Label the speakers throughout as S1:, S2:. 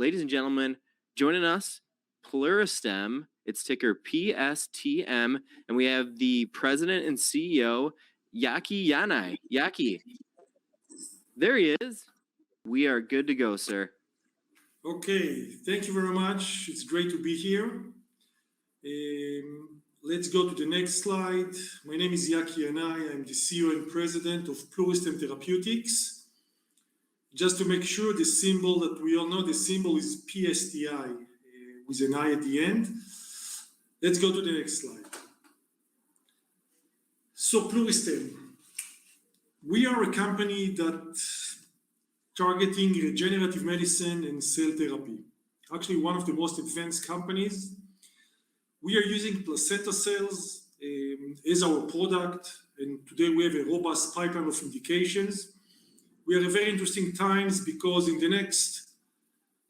S1: ladies and gentlemen, joining us, Pluristem, it's ticker PSTM, and we have the president and CEO, Yaky Yanay. Yaky, there he is. We are good to go, sir.
S2: Okay, thank you very much. It's great to be here. Let's go to the next slide. My name is Yaky Yanay. I'm the CEO and president of Pluristem Therapeutics. Just to make sure, the symbol that we all know, the symbol is PSTI with an I at the end. Let's go to the next slide. So Pluristem, we are a company that targeting regenerative medicine and cell therapy. Actually, one of the most advanced companies. We are using placenta cells as our product, and today we have a robust pipeline of indications. We are at very interesting times because in the next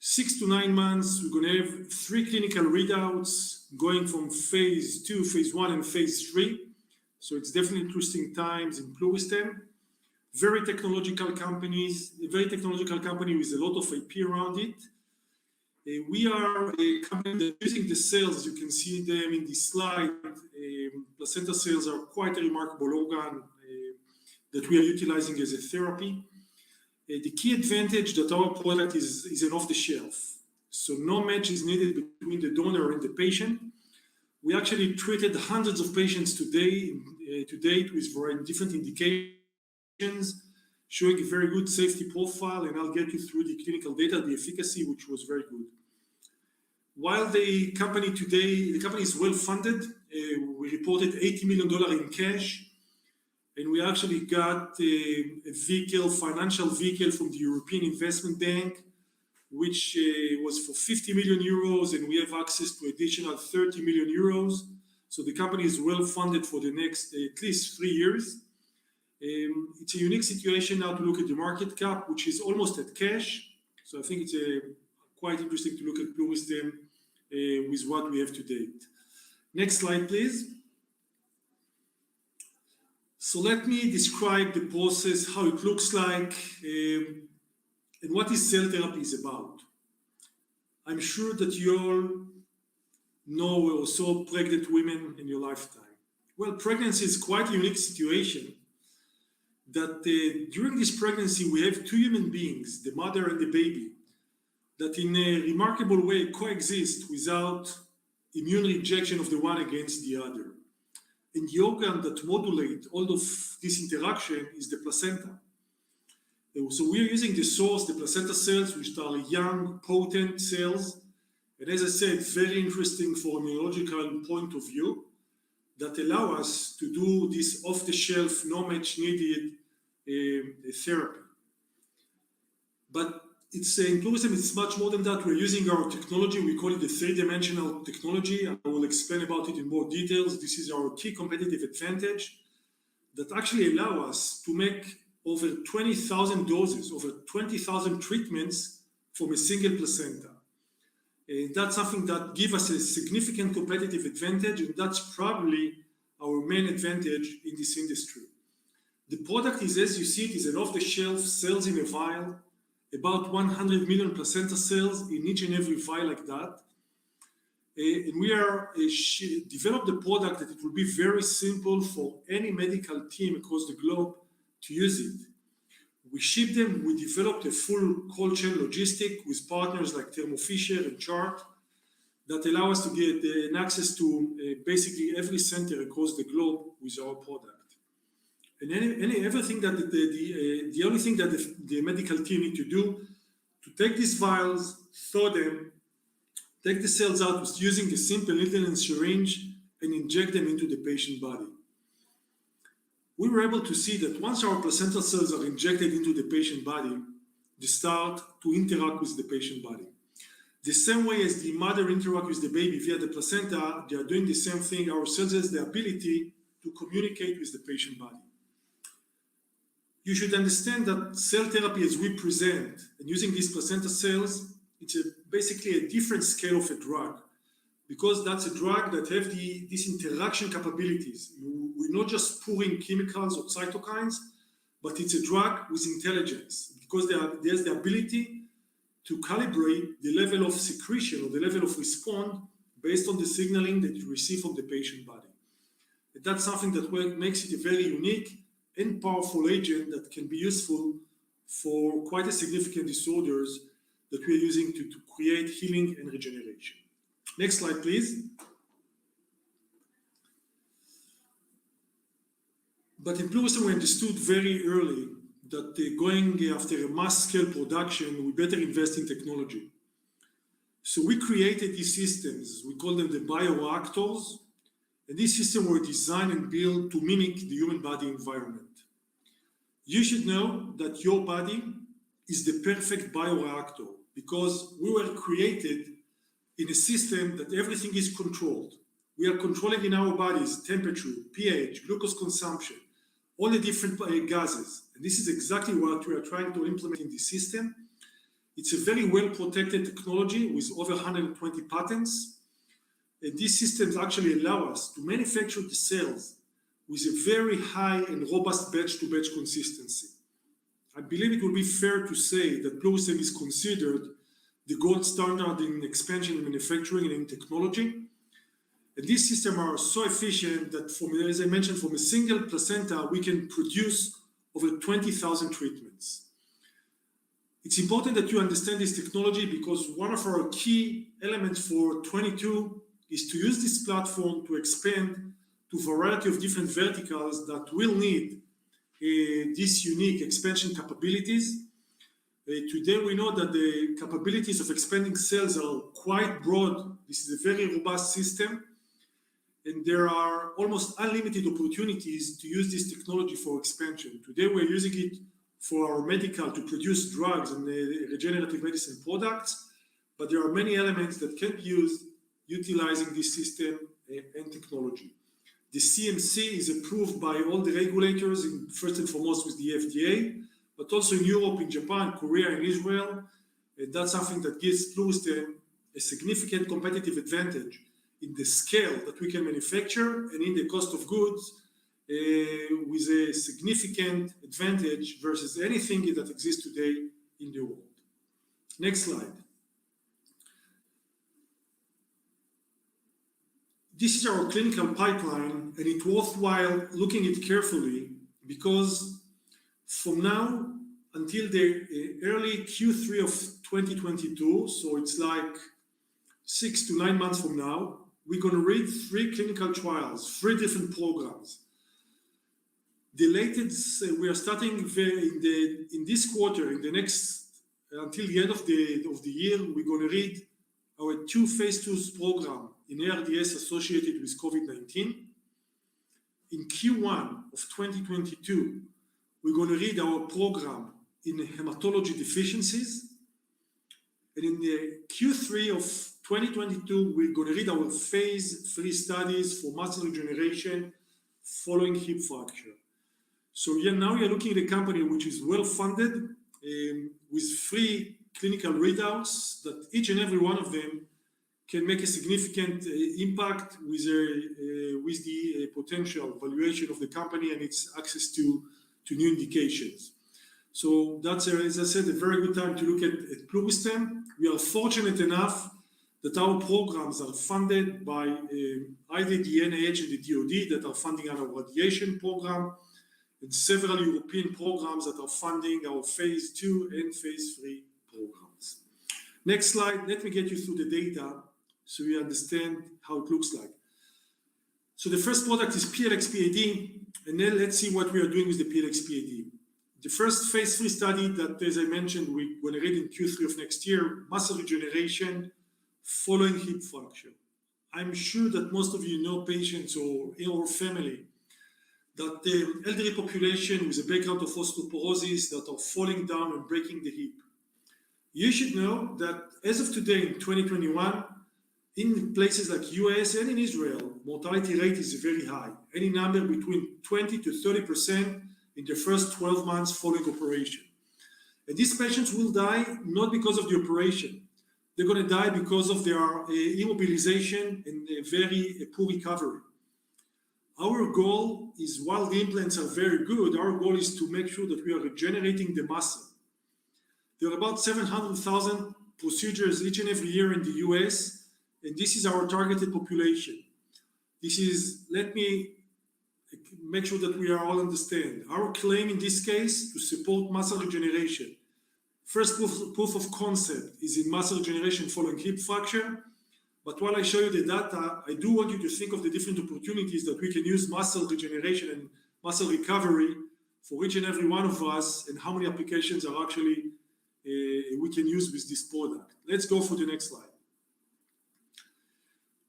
S2: 6 to 9 months, we're going to have 3 clinical readouts going from phase 2, phase 1, and phase 3. So it's definitely interesting times in Pluristem. Very technological company with a lot of IP around it. We are a company that using the cells, you can see them in this slide. Placenta cells are quite a remarkable organ that we are utilizing as a therapy. The key advantage that our product is an off-the-shelf. So no match is needed between the donor and the patient. We actually treated hundreds of patients to date with different indications, showing a very good safety profile, and I'll get you through the clinical data, the efficacy, which was very good. While the company is well funded, we reported $80 million in cash, and we actually got a financial vehicle from the European Investment Bank, which was for 50 million euros, and we have access to additional 30 million euros. So the company is well funded for the next at least 3 years. It's a unique situation now to look at the market cap, which is almost at cash. So I think it's quite interesting to look at Pluristem with what we have to date. Next slide, please. So let me describe the process, how it looks like, and what this cell therapy is about. I'm sure that you all know or saw pregnant women in your lifetime. Well, pregnancy is quite a unique situation that during this pregnancy, we have 2 human beings, the mother and the baby, that in a remarkable way coexist without immune rejection of the one against the other. And the organ that modulates all of this interaction is the placenta. So we are using the source, the placenta cells, which are young, potent cells. And as I said, very interesting from an immunological point of view that allow us to do this off-the-shelf, no match needed therapy. But in Pluristem, it's much more than that. We're using our technology. We call it a 3-dimensional technology. I will explain about it in more details. This is our key competitive advantage that actually allow us to make over 20,000 doses, over 20,000 treatments from a single placenta. That's something that gives us a significant competitive advantage, and that's probably our main advantage in this industry. The product is, as you see, it is an off-the-shelf cells in a vial, about 100 million placenta cells in each and every vial like that. And we are developed the product that it will be very simple for any medical team across the globe to use it. We ship them, we developed a full cold chain logistic with partners like Thermo Fisher and Chart that allow us to get access to basically every center across the globe with our product. And everything that the only thing that the medical team need to do to take these vials, thaw them, take the cells out with using a simple needle and syringe and inject them into the patient body. We were able to see that once our placental cells are injected into the patient body, they start to interact with the patient body. The same way as the mother interacts with the baby via the placenta, they are doing the same thing. Our cells has the ability to communicate with the patient body. You should understand that cell therapy as we present and using these placenta cells, it's basically a different scale of a drug because that's a drug that have these interaction capabilities. We're not just pouring chemicals or cytokines, but it's a drug with intelligence because there's the ability to calibrate the level of secretion or the level of response based on the signaling that you receive from the patient body. And that's something that makes it a very unique and powerful agent that can be useful for quite a significant disorders that we are using to create healing and regeneration. Next slide, please. But in Pluristem, we understood very early that going after a mass scale production, we better invest in technology. So we created these systems, we call them the Bioactors, and these systems were designed and built to mimic the human body environment. You should know that your body is the perfect bioreactor because we were created in a system that everything is controlled. We are controlling in our bodies temperature, pH, glucose consumption, all the different gases. And this is exactly what we are trying to implement in this system. It's a very well-protected technology with over 120 patents. And these systems actually allow us to manufacture the cells with a very high and robust batch-to-batch consistency. I believe it will be fair to say that Pluristem is considered the gold standard in expansion in manufacturing and in technology. And these systems are so efficient that, as I mentioned, from a single placenta, we can produce over 20,000 treatments. It's important that you understand this technology because one of our key elements for 22 is to use this platform to expand to a variety of different verticals that will need these unique expansion capabilities. Today we know that the capabilities of expanding cells are quite broad. This is a very robust system, and there are almost unlimited opportunities to use this technology for expansion. Today we're using it for our medical to produce drugs and regenerative medicine products, but there are many elements that can be used utilizing this system and technology. The CMC is approved by all the regulators, first and foremost with the FDA, but also in Europe, in Japan, Korea, and Israel. And that's something that gives Pluristem a significant competitive advantage in the scale that we can manufacture and in the cost of goods, with a significant advantage versus anything that exists today in the world. Next slide. This is our clinical pipeline, and it's worthwhile looking at it carefully because from now until the early Q3 of 2022, so it's like 6 to 9 months from now, we're going to read 3 clinical trials, 3 different programs. The latest, we are starting in this quarter, in the next, until the end of the year, we're going to read our 2 phase 2 program in ARDS associated with COVID-19. In Q1 of 2022, we're going to read our program in hematology deficiencies. And in the Q3 of 2022, we're going to read our phase 3 studies for muscle regeneration following hip fracture. So now you're looking at a company which is well-funded with 3 clinical readouts that each and every one of them can make a significant impact with the potential valuation of the company and its access to new indications. So that's, as I said, a very good time to look at Pluristem. We are fortunate enough that our programs are funded by either the NIH and the DoD that are funding our radiation program, and several European programs that are funding our phase 2 and phase 3 programs. Next slide, let me get you through the data so you understand how it looks like. So the first product is PLX-PAD, and then let's see what we are doing with the PLX-PAD. The first phase 3 study that, as I mentioned, we're going to read in Q3 of next year, muscle regeneration following hip fracture. I'm sure that most of you know patients or in our family that the elderly population with a background of osteoporosis that are falling down and breaking the hip. You should know that as of today in 2021, in places like US and in Israel, mortality rate is very high, any number between 20 to 30% in the first 12 months following operation. And these patients will die not because of the operation. They're going to die because of their immobilization and a very poor recovery. Our goal is, while the implants are very good, our goal is to make sure that we are regenerating the muscle. There are about 700,000 procedures each and every year in the US, and this is our targeted population. This is, let me make sure that we are all understand. Our claim in this case to support muscle regeneration. First proof of concept is in muscle regeneration following hip fracture. But while I show you the data, I do want you to think of the different opportunities that we can use muscle regeneration and muscle recovery for each and every one of us, and how many applications are actually we can use with this product. Let's go for the next slide.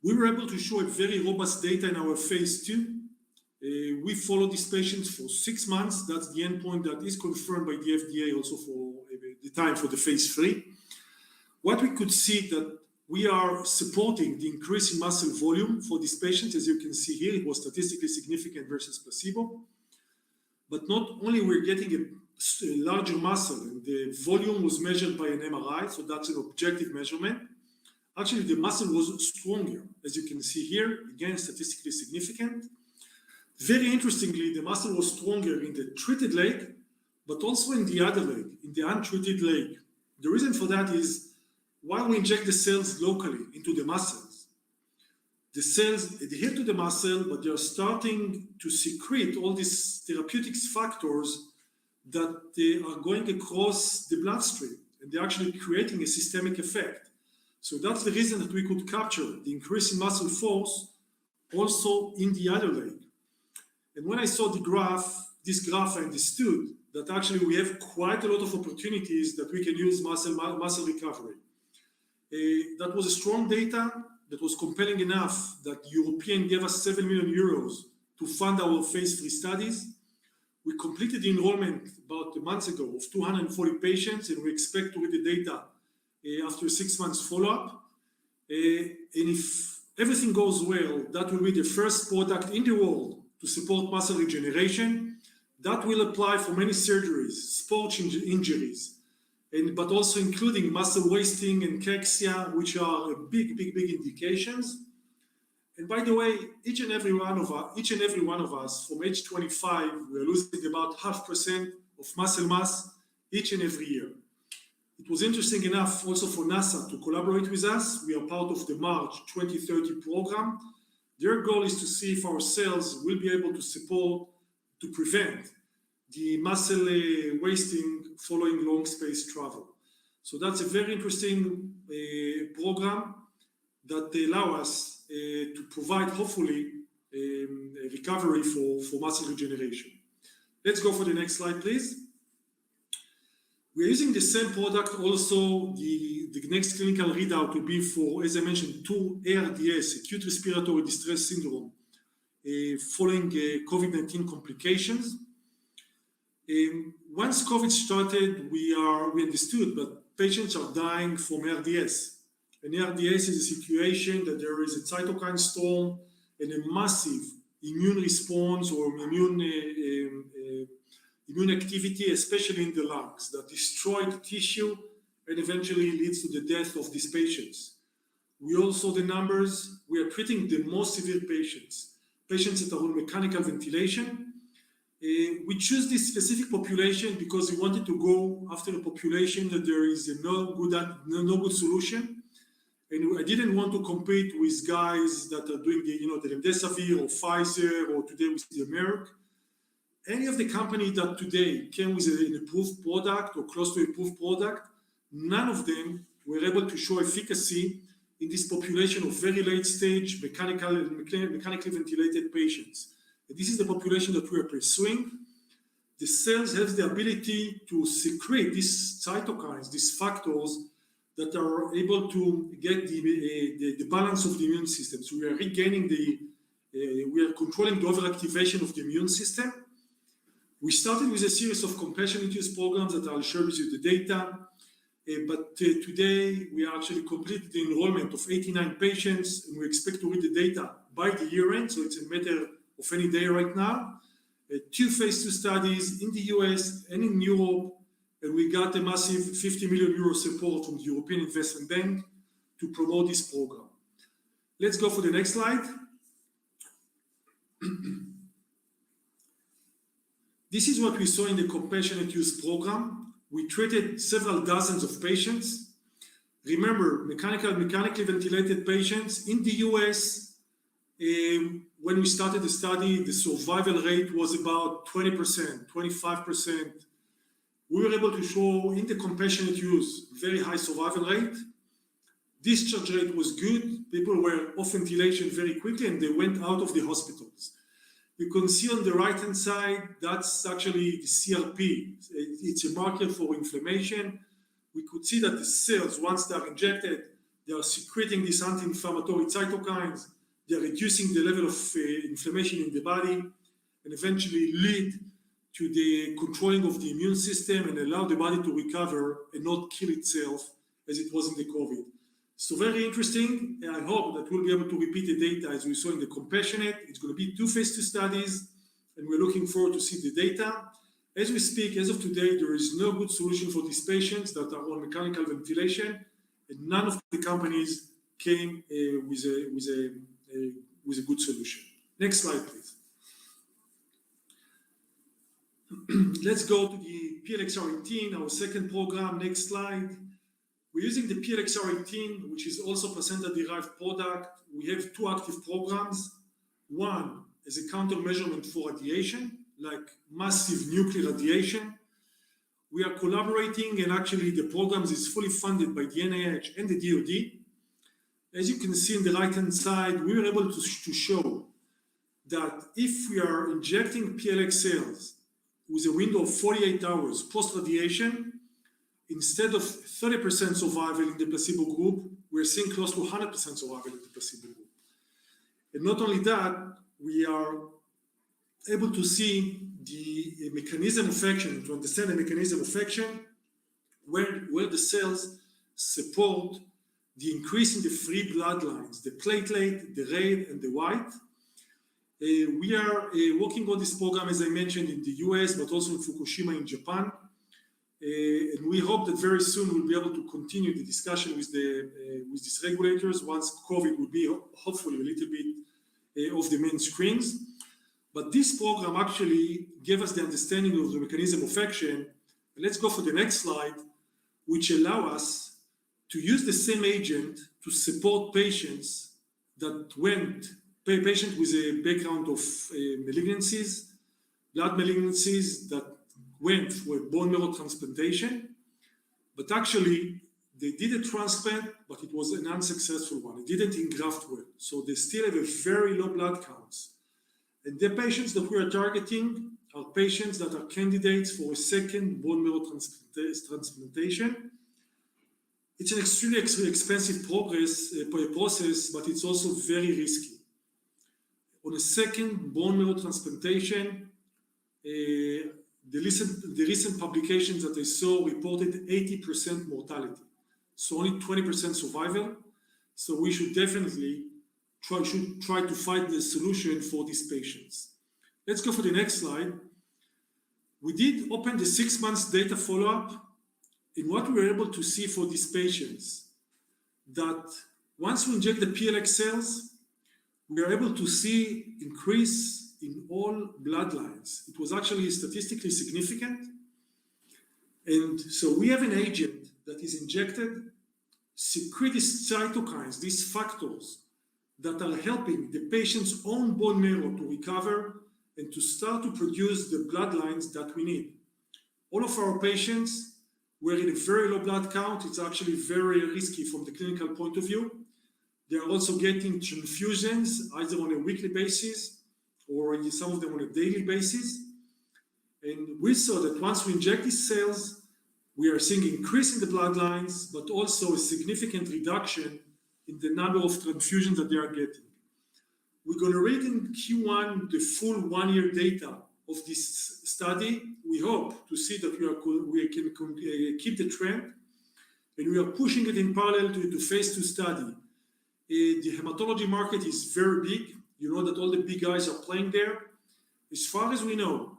S2: We were able to show a very robust data in our phase 2. We followed these patients for 6 months. That's the endpoint that is confirmed by the FDA also for the time for the phase 3. What we could see that we are supporting the increase in muscle volume for these patients. As you can see here, it was statistically significant versus placebo. But not only we're getting a larger muscle, and the volume was measured by an MRI, so that's an objective measurement. Actually, the muscle was stronger, as you can see here, again, statistically significant. Very interestingly, the muscle was stronger in the treated leg, but also in the other leg, in the untreated leg. The reason for that is, while we inject the cells locally into the muscles, the cells adhere to the muscle, but they are starting to secrete all these therapeutics factors that they are going across the bloodstream, and they're actually creating a systemic effect. So that's the reason that we could capture the increase in muscle force also in the other leg. And when I saw this graph, I understood that actually we have quite a lot of opportunities that we can use muscle recovery. That was a strong data that was compelling enough that European gave us 7 million euros to fund our phase 3 studies. We completed the enrollment about a month ago of 240 patients, and we expect to read the data after 6 months follow-up. And if everything goes well, that will be the first product in the world to support muscle regeneration. That will apply for many surgeries, sports injuries, but also including muscle wasting and cachexia, which are big indications. And by the way, each and every one of us from age 25, we are losing about 0.5% of muscle mass each and every year. It was interesting enough also for NASA to collaborate with us. We are part of the March 2030 program. Their goal is to see if our cells will be able to prevent the muscle wasting following long space travel. So that's a very interesting program that allow us to provide, hopefully, a recovery for muscle regeneration. Let's go for the next slide, please. We're using the same product also. The next clinical readout will be for, as I mentioned, 2 ARDS, acute respiratory distress syndrome, following COVID-19 complications. Once COVID started, we understood that patients are dying from ARDS. And ARDS is a situation that there is a cytokine storm and a massive immune response or immune activity, especially in the lungs, that destroy the tissue and eventually leads to the death of these patients. We all saw the numbers. We are treating the most severe patients that are on mechanical ventilation. We choose this specific population because we wanted to go after a population that there is no good solution. And I didn't want to compete with guys that are doing the remdesivir or Pfizer or today with the Merck. Any of the company that today came with an approved product or close to an approved product, none of them were able to show efficacy in this population of very late stage mechanically ventilated patients. And this is the population that we are pursuing. The cells have the ability to secrete these cytokines, these factors that are able to get the balance of the immune system. So we are we are controlling the overactivation of the immune system. We started with a series of compassionate use programs that I'll share with you the data. But today we are actually completed the enrollment of 89 patients, and we expect to read the data by the year end. So it's a matter of any day right now. 2 phase 2 studies in the US and in Europe, and we got a massive 50 million euro support from the European Investment Bank to promote this program. Let's go for the next slide. This is what we saw in the compassionate use program. We treated several dozens of patients. Remember, mechanically ventilated patients in the US, when we started the study, the survival rate was about 20%, 25%. We were able to show in the compassionate use very high survival rate. Discharge rate was good. People were off ventilation very quickly and they went out of the hospitals. You can see on the right-hand side, that's actually the CRP. It's a marker for inflammation. We could see that the cells, once they are injected, they are secreting these anti-inflammatory cytokines. They are reducing the level of inflammation in the body and eventually lead to the controlling of the immune system and allow the body to recover and not kill itself as it was in the COVID. So very interesting, and I hope that we'll be able to repeat the data as we saw in the compassionate. It's going to be 2 phase 2 studies, and we're looking forward to see the data. As we speak, as of today, there is no good solution for these patients that are on mechanical ventilation, and none of the companies came with a good solution. Next slide, please. Let's go to the PLXR18, our second program. Next slide. We're using the PLXR18, which is also placenta-derived product. We have 2 active programs. One is a countermeasurement for radiation, like massive nuclear radiation. We are collaborating, and actually the program is fully funded by the NIH and the DoD. As you can see on the right-hand side, we were able to show that if we are injecting PLX cells with a window of 48 hours post-radiation, instead of 30% survival in the placebo group, we're seeing close to 100% survival in the placebo group. And not only that, we are able to see the mechanism of action, to understand the mechanism of action, where the cells support the increase in the free blood lines, the platelet, the red, and the white. We are working on this program, as I mentioned, in the US, but also in Fukushima in Japan. And we hope that very soon we'll be able to continue the discussion with these regulators once COVID will be hopefully a little bit off the main screens. But this program actually gave us the understanding of the mechanism of action. Let's go for the next slide, which allow us to use the same agent to support patients patient with a background of malignancies, blood malignancies that went for a bone marrow transplantation, but actually they did a transplant, but it was an unsuccessful one. It didn't engraft well, so they still have a very low blood counts. And the patients that we are targeting are patients that are candidates for a second bone marrow transplantation. It's an extremely expensive process, but it's also very risky. On a second bone marrow transplantation, the recent publications that I saw reported 80% mortality, so only 20% survival. So we should definitely try to find the solution for these patients. Let's go for the next slide. We did open the 6 months data follow-up. In what we were able to see for these patients, that once we inject the PLX cells, we are able to see increase in all bloodlines. It was actually statistically significant. And so we have an agent that is injected, secrete these cytokines, these factors that are helping the patient's own bone marrow to recover and to start to produce the bloodlines that we need. All of our patients were in a very low blood count. It's actually very risky from the clinical point of view. They are also getting transfusions either on a weekly basis or some of them on a daily basis. And we saw that once we inject these cells, we are seeing increase in the bloodlines, but also a significant reduction in the number of transfusions that they are getting. We're going to read in Q1 the full 1-year data of this study. We hope to see that we can keep the trend, and we are pushing it in parallel to the phase 2 study. The hematology market is very big. You know that all the big guys are playing there. As far as we know,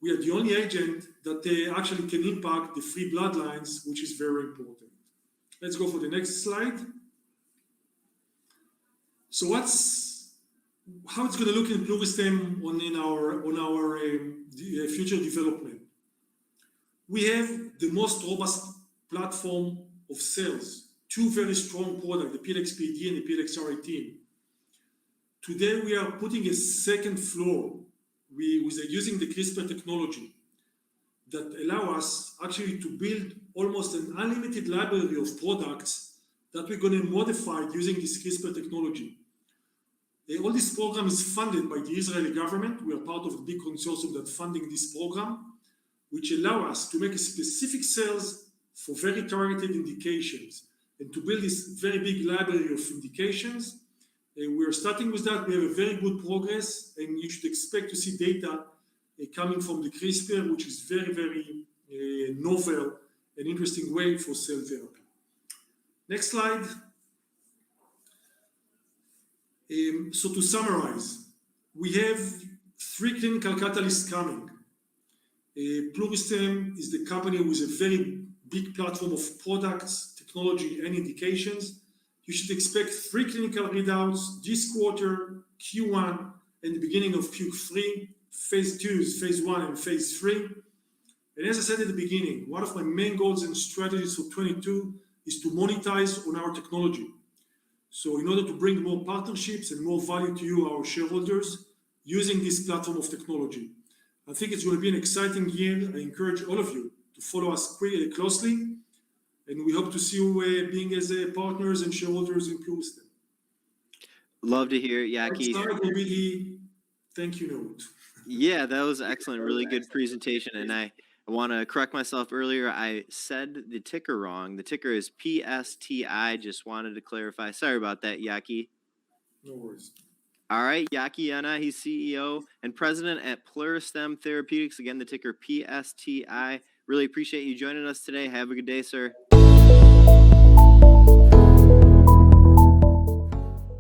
S2: we are the only agent that actually can impact the free bloodlines, which is very important. Let's go for the next slide. So how it's going to look in Pluristem in our future development. We have the most robust platform of sales, two very strong products, the PLXPD and the PLXR18. Today, we are putting a second floor using the CRISPR technology that allow us actually to build almost an unlimited library of products that we're going to modify using this CRISPR technology. All this program is funded by the Israeli government. We are part of a big consortium that's funding this program, which allow us to make a specific cells for very targeted indications and to build this very big library of indications. We are starting with that. We have a very good progress, and you should expect to see data coming from the CRISPR, which is very, very novel and interesting way for cell therapy. Next slide. So to summarize, we have 3 clinical catalysts coming. Pluristem is the company with a very big platform of products, technology, and indications. You should expect 3 clinical readouts this quarter, Q1, and the beginning of Q3, phase 2, phase 1, and phase 3. And as I said at the beginning, one of my main goals and strategies for 22 is to monetize on our technology. So in order to bring more partnerships and more value to you, our shareholders, using this platform of technology. I think it's going to be an exciting year. I encourage all of you to follow us closely, and we hope to see you being as partners and shareholders in Pluristem.
S1: Love to hear it, Yaky.
S2: Next slide will be the thank you note.
S1: Yeah, that was excellent. Really good presentation. And I want to correct myself earlier. I said the ticker wrong. The ticker is PSTI. Just wanted to clarify. Sorry about that, Yaky.
S2: No worries.
S1: All right, Yaky Yanay, he's CEO and president at Pluristem Therapeutics. Again, the ticker PSTI. Really appreciate you joining us today. Have a good day, sir.